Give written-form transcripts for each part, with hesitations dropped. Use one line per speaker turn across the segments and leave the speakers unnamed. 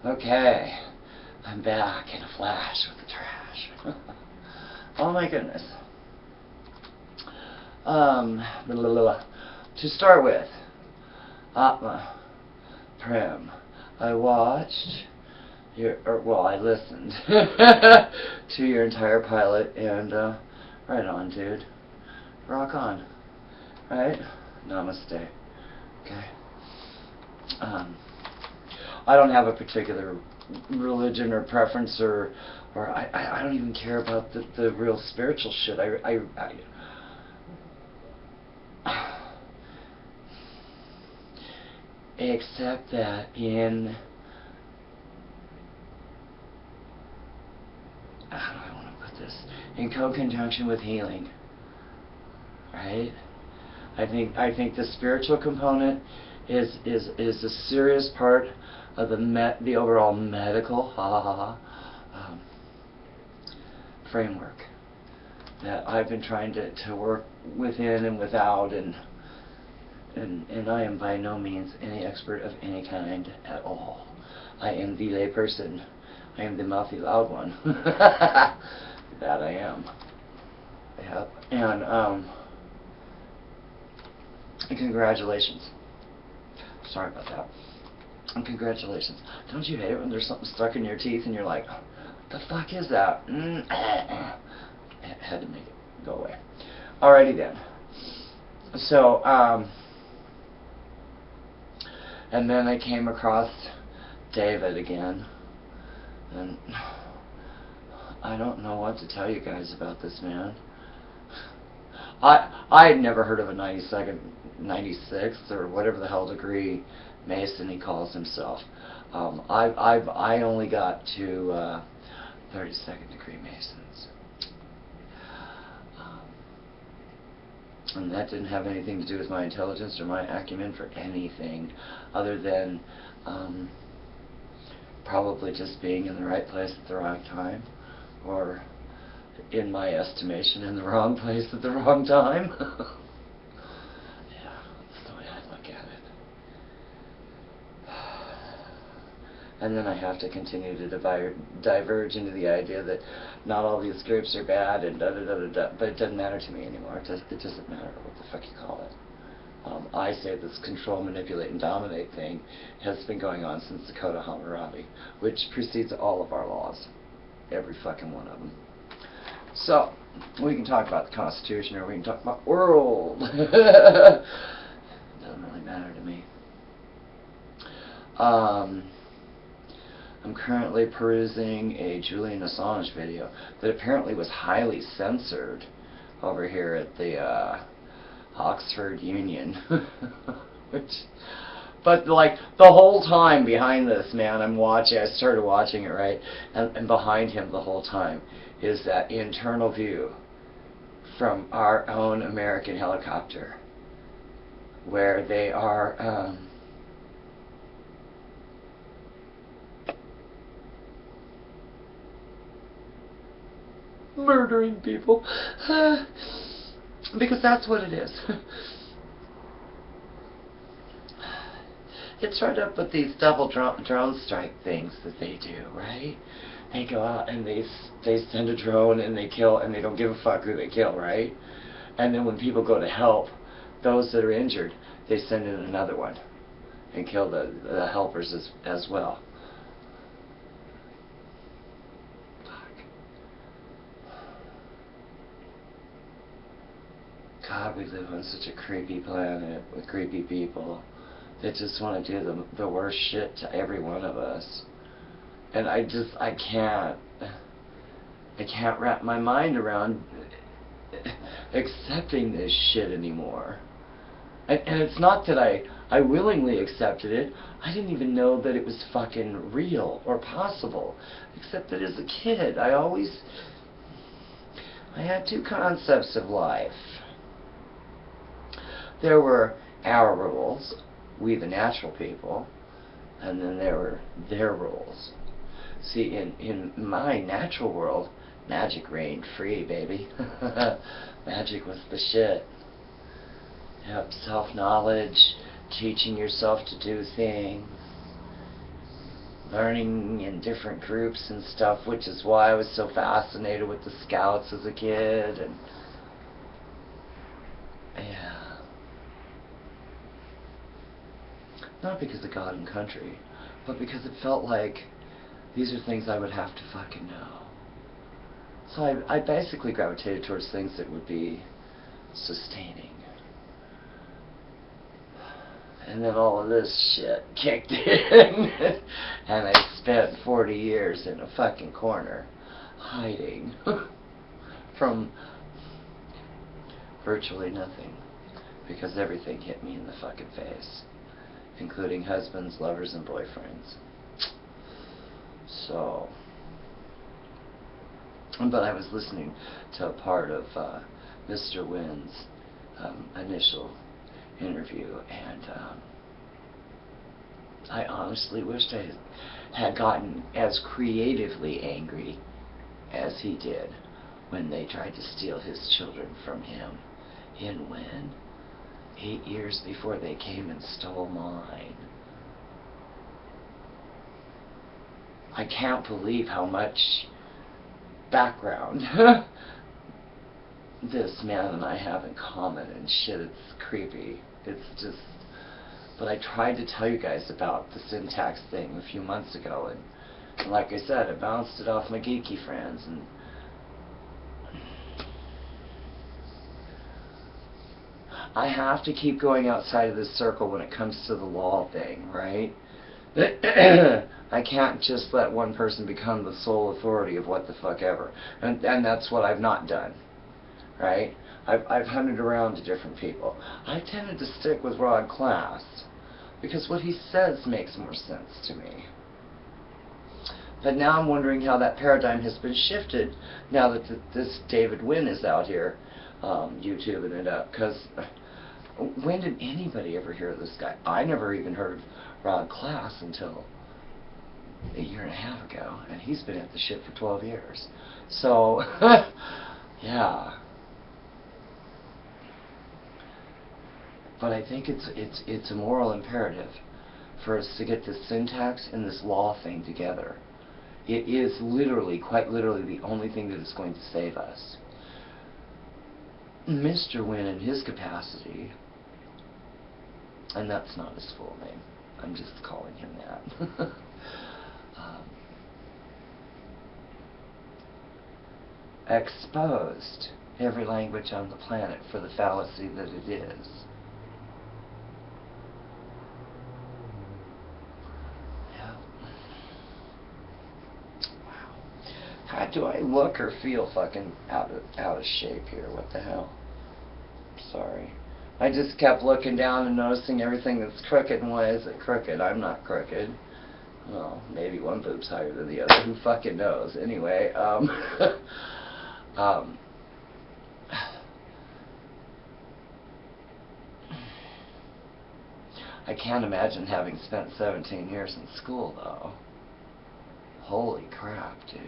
Okay, I'm back in a flash with the trash. Oh my goodness. To start with, Atma, Prem, I watched I listened to your entire pilot, and right on, dude. Rock on. Right? Namaste. Okay. I don't have a particular religion or preference, or I don't even care about the real spiritual shit. Except that how do I want to put this? In co-conjunction with healing, right? I think the spiritual component is a serious part of the overall medical framework that I've been trying to work within and without, and I am by no means any expert of any kind at all. I am the lay person. I am the mouthy loud one. That I am. Yep. And congratulations. Sorry about that. And congratulations. Don't you hate it when there's something stuck in your teeth and you're like, what the fuck is that? Had to make it go away. Alrighty then. So, and then I came across David again, and I don't know what to tell you guys about this man. I had never heard of a 96th or whatever the hell degree Mason he calls himself. I only got to 32nd degree Masons. And that didn't have anything to do with my intelligence or my acumen for anything other than probably just being in the right place at the right time, or in my estimation in the wrong place at the wrong time. Yeah, that's the way I look at it. And then I have to continue to diverge into the idea that not all these groups are bad and da-da-da-da-da, but it doesn't matter to me anymore. It doesn't matter what the fuck you call it. I say this control, manipulate, and dominate thing has been going on since the Code of Hammurabi, which precedes all of our laws. Every fucking one of them. So, we can talk about the Constitution, or we can talk about world. It doesn't really matter to me. I'm currently perusing a Julian Assange video that apparently was highly censored over here at the Oxford Union. But like the whole time behind this, man, I started watching it, right? And behind him the whole time is that internal view from our own American helicopter, where they are murdering people. Because that's what it is. It's right up with these double drone strike things that they do, right? They go out and they send a drone and they kill, and they don't give a fuck who they kill, right? And then when people go to help those that are injured, they send in another one and kill the helpers as well. God, we live on such a creepy planet with creepy people that just want to do the worst shit to every one of us. And I can't wrap my mind around accepting this shit anymore. And it's not that I willingly accepted it. I didn't even know that it was fucking real or possible. Except that as a kid, I had two concepts of life. There were our rules, we the natural people, and then there were their rules. See, in my natural world, magic reigned free, baby. Magic was the shit. Yep, self-knowledge, teaching yourself to do things, learning in different groups and stuff, which is why I was so fascinated with the Scouts as a kid. And yeah, not because of God and country, but because it felt like these are things I would have to fucking know. So I basically gravitated towards things that would be sustaining. And then all of this shit kicked in, and I spent 40 years in a fucking corner, hiding from virtually nothing, because everything hit me in the fucking face, including husbands, lovers, and boyfriends. So, but I was listening to a part of Mr. Wynn's initial interview, and I honestly wished I had gotten as creatively angry as he did when they tried to steal his children from him in Wynn 8 years before they came and stole mine. I can't believe how much background this man and I have in common, and shit, it's creepy. It's just, but I tried to tell you guys about the syntax thing a few months ago, and like I said, I bounced it off my geeky friends, and I have to keep going outside of this circle when it comes to the law thing, right? I can't just let one person become the sole authority of what the fuck ever, and that's what I've not done. Right? I've hunted around to different people. I've tended to stick with Rod Class because what he says makes more sense to me. But now I'm wondering how that paradigm has been shifted now that this David Wynn is out here YouTubing it up. Because when did anybody ever hear of this guy? I never even heard of Rod Class until a year and a half ago, and he's been at the shit for 12 years. So, yeah. But I think it's a moral imperative for us to get this syntax and this law thing together. It is literally, quite literally, the only thing that is going to save us. Mr. Wynn, in his capacity, and that's not his full name, I'm just calling him that, exposed every language on the planet for the fallacy that it is. How do I look or feel fucking out of shape here? What the hell? Sorry. I just kept looking down and noticing everything that's crooked, and why is it crooked? I'm not crooked. Well, maybe one boob's higher than the other. Who fucking knows? Anyway, I can't imagine having spent 17 years in school, though. Holy crap, dude.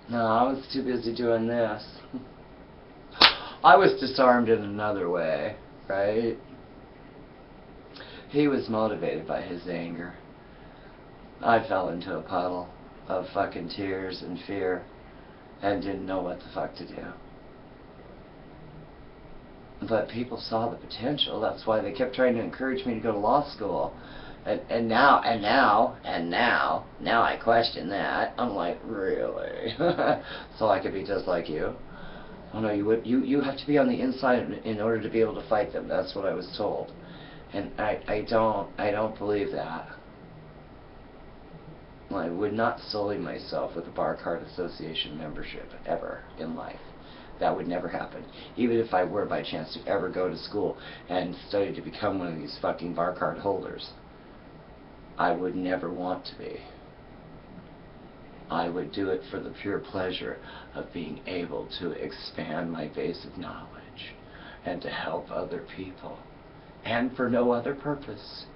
No, I was too busy doing this. I was disarmed in another way, right? He was motivated by his anger. I fell into a puddle of fucking tears and fear and didn't know what the fuck to do. But people saw the potential. That's why they kept trying to encourage me to go to law school. And now I question that. I'm like, really? So I could be just like you? Oh no, you have to be on the inside in order to be able to fight them. That's what I was told. And I don't believe that. Well, I would not sully myself with a Bar Card Association membership ever in life. That would never happen. Even if I were by chance to ever go to school and study to become one of these fucking bar card holders, I would never want to be. I would do it for the pure pleasure of being able to expand my base of knowledge and to help other people, and for no other purpose.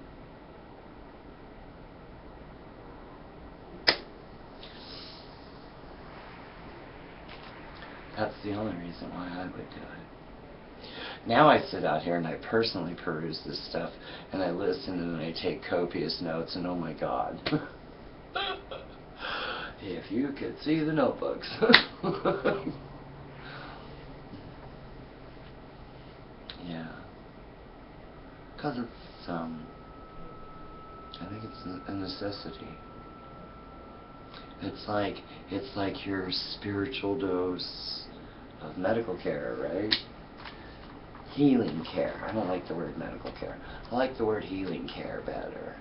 That's the only reason why I would do it. Now I sit out here and I personally peruse this stuff, and I listen and I take copious notes, and oh my God. If you could see the notebooks. Yeah. Because it's, I think it's a necessity. It's like your spiritual dose of medical care, right? Healing care. I don't like the word medical care. I like the word healing care better.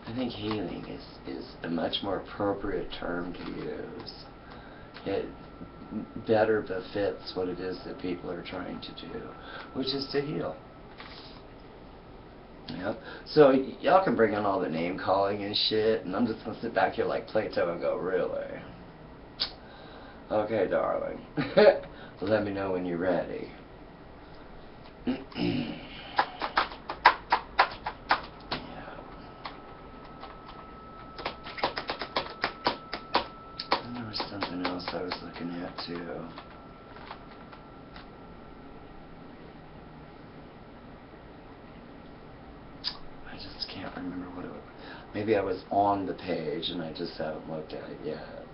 I think healing is a much more appropriate term to use. It better befits what it is that people are trying to do, which is to heal. Yep. So y'all can bring on all the name calling and shit, and I'm just gonna sit back here like Plato and go, really? Okay, darling. Let me know when you're ready. Yeah. And there was something else I was looking at too. I just can't remember what it was. Maybe I was on the page and I just haven't looked at it yet.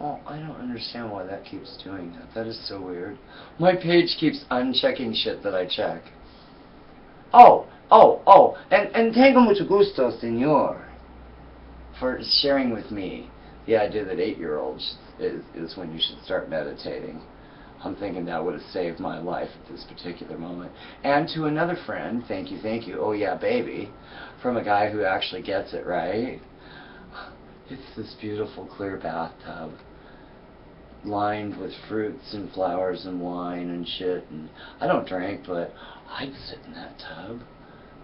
Oh, I don't understand why that keeps doing that. That is so weird. My page keeps unchecking shit that I check. Oh, and tengo mucho gusto, señor, for sharing with me the idea that 8-year-olds is when you should start meditating. I'm thinking that would have saved my life at this particular moment. And to another friend, thank you, oh yeah, baby, from a guy who actually gets it, right? It's this beautiful clear bathtub, lined with fruits and flowers and wine and shit, and I don't drink, but I'd sit in that tub,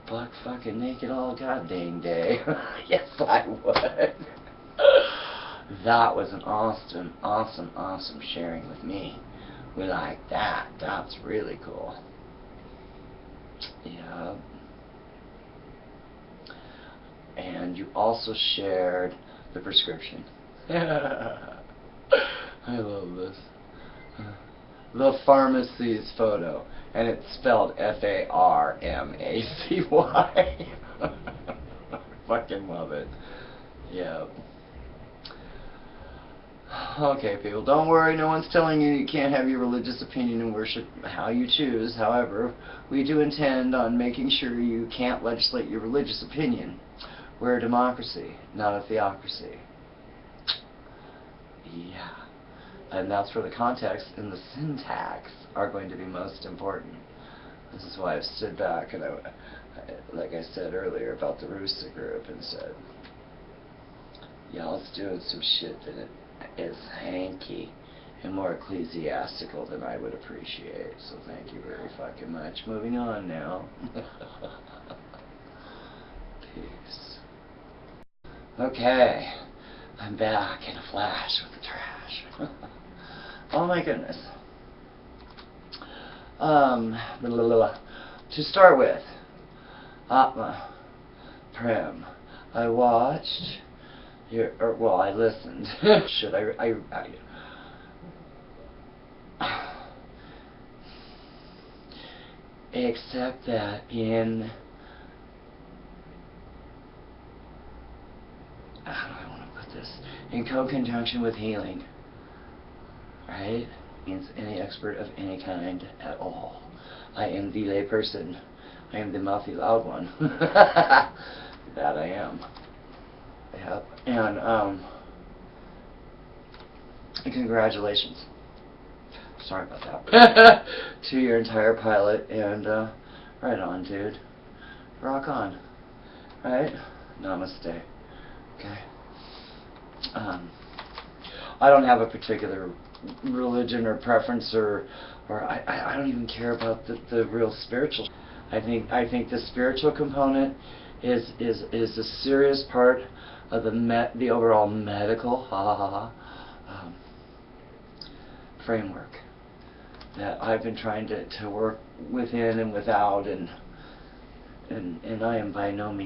buck fucking naked all god dang day. Yes, I would. That was an awesome sharing with me. We like that. That's really cool. Yeah. And you also shared the prescription. I love this. The pharmacy's photo, and it's spelled F-A-R-M-A-C-Y. I fucking love it. Yeah. Okay, people, don't worry, no one's telling you you can't have your religious opinion and worship how you choose. However, we do intend on making sure you can't legislate your religious opinion. We're a democracy, not a theocracy. Yeah. And that's where the context and the syntax are going to be most important. This is why I've stood back and like I said earlier about the Rooster group, and said, y'all's doing some shit that is hanky and more ecclesiastical than I would appreciate. So thank you very fucking much. Moving on now. Peace. Okay. I'm back in a flash with the trash. Oh my goodness. To start with, Atma, Prem, I watched your, I listened. Should I except that in, how do I want to put this? In co-conjunction with healing, right? Means any expert of any kind at all. I am the lay person. I am the mouthy loud one. That I am. Yep. And congratulations. Sorry about that. To your entire pilot, and right on, dude. Rock on. Right? Namaste. Okay. I don't have a particular religion or preference, or I don't even care about the real spiritual. I think the spiritual component is a serious part of the overall medical framework that I've been trying to work within and without, and I am by no means